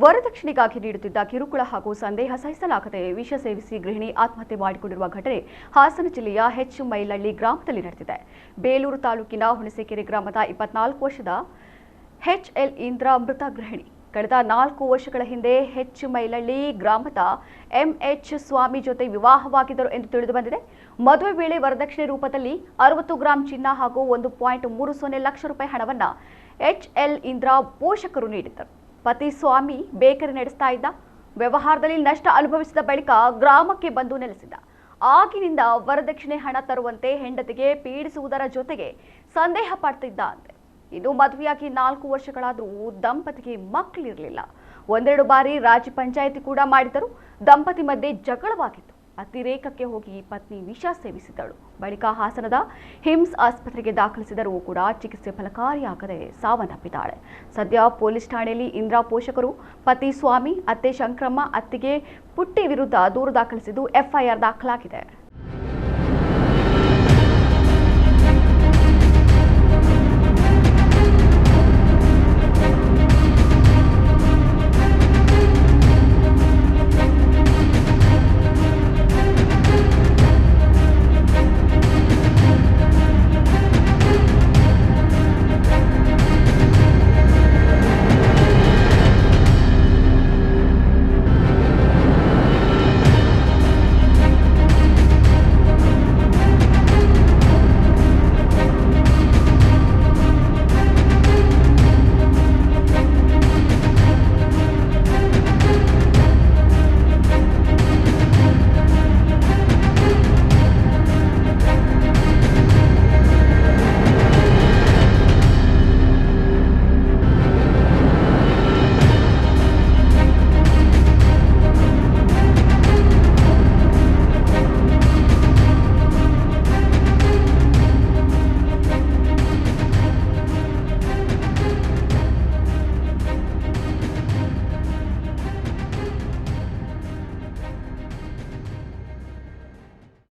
ವರದಕ್ಷಿಣೆಗಾಗಿ ನೀಡುತ್ತಿದ್ದ ಕಿರುಕುಳ ಹಾಗೂ ಸಂದೇಹ ಸಹಿಸಲಾಗದೆ ವಿಷ ಸೇವಿಸಿ ಗೃಹಿಣಿ ಆತ್ಮಹತ್ಯೆ ಮಾಡಿಕೊಂಡಿರುವ ಘಟನೆ ಹಾಸನ ಜಿಲ್ಲೆಯ ಮೈಲಳ್ಳಿ ಗ್ರಾಮದಲ್ಲಿ ನಡೆದಿದೆ. ಬೇಲೂರು ತಾಲೂಕಿನ ಹುಣಸೆಕೆರೆ ಗ್ರಾಮದ 24 ವರ್ಷದ ಎಲ್ ಇಂದ್ರ ಮೃತ ಗೃಹಿಣಿ. ಕಳೆದ 4 ವರ್ಷಗಳ ಹಿಂದೆ ಮೈಲಳ್ಳಿ ಗ್ರಾಮದ ಸ್ವಾಮಿ ಜೊತೆ ವಿವಾಹವಾಗಿದ್ದರು ಎಂದು ತಿಳಿದುಬಂದಿದೆ. ಮದುವೆ ವೇಳೆ ವರದಕ್ಷಿಣೆ ರೂಪದಲ್ಲಿ 60 ಗ್ರಾಂ ಚಿನ್ನ ಹಾಗೂ 1.30 ಲಕ್ಷ ರೂಪಾಯಿ ಹಣವನ್ನು ಎಲ್ ಇಂದ್ರ ಪೋಷಕರು ನೀಡಿದ್ದರು. ಪತಿ ಸ್ವಾಮಿ ಬೇಕರಿ ನಡೆಸ್ತಾ ಇದ್ದ. ವ್ಯವಹಾರದಲ್ಲಿ ನಷ್ಟ ಅನುಭವಿಸಿದ ಬಳಿಕ ಗ್ರಾಮಕ್ಕೆ ಬಂದು ನೆಲೆಸಿದ್ದ. ಆಗಿನಿಂದ ವರದಕ್ಷಿಣೆ ಹಣ ತರುವಂತೆ ಹೆಂಡತಿಗೆ ಪೀಡಿಸುವುದರ ಜೊತೆಗೆ ಸಂದೇಹ ಪಡ್ತಿದ್ದ ಅಂತೆ. ಇನ್ನು ಮದುವೆಯಾಗಿ 4 ವರ್ಷಗಳಾದರೂ ದಂಪತಿಗೆ ಮಕ್ಕಳಿರಲಿಲ್ಲ. ಒಂದೆರಡು ಬಾರಿ ರಾಜ್ಯ ಪಂಚಾಯಿತಿ ಕೂಡ ಮಾಡಿದರು. ದಂಪತಿ ಮಧ್ಯೆ ಜಗಳವಾಗಿತ್ತು. ಅತಿರೇಕಕ್ಕೆ ಹೋಗಿ ಪತ್ನಿ ವಿಷ ಸೇವಿಸಿದ್ದಳು. ಬಳಿಕ ಹಾಸನದ ಹಿಮ್ಸ್ ಆಸ್ಪತ್ರೆಗೆ ದಾಖಲಿಸಿದರೂ ಕೂಡ ಚಿಕಿತ್ಸೆ ಫಲಕಾರಿಯಾಗದೆ ಸಾವನ್ನಪ್ಪಿದ್ದಾಳೆ. ಸದ್ಯ ಪೊಲೀಸ್ ಠಾಣೆಯಲ್ಲಿ ಇಂದ್ರಾ ಪೋಷಕರು ಪತಿ ಸ್ವಾಮಿ, ಅತ್ತೆ ಶಂಕ್ರಮ್ಮ, ಅತ್ತಿಗೆ ಪುಟ್ಟಿ ವಿರುದ್ಧ ದೂರು ದಾಖಲಿಸಿದ್ದು ಎಫ್ಐಆರ್ ದಾಖಲಾಗಿದೆ.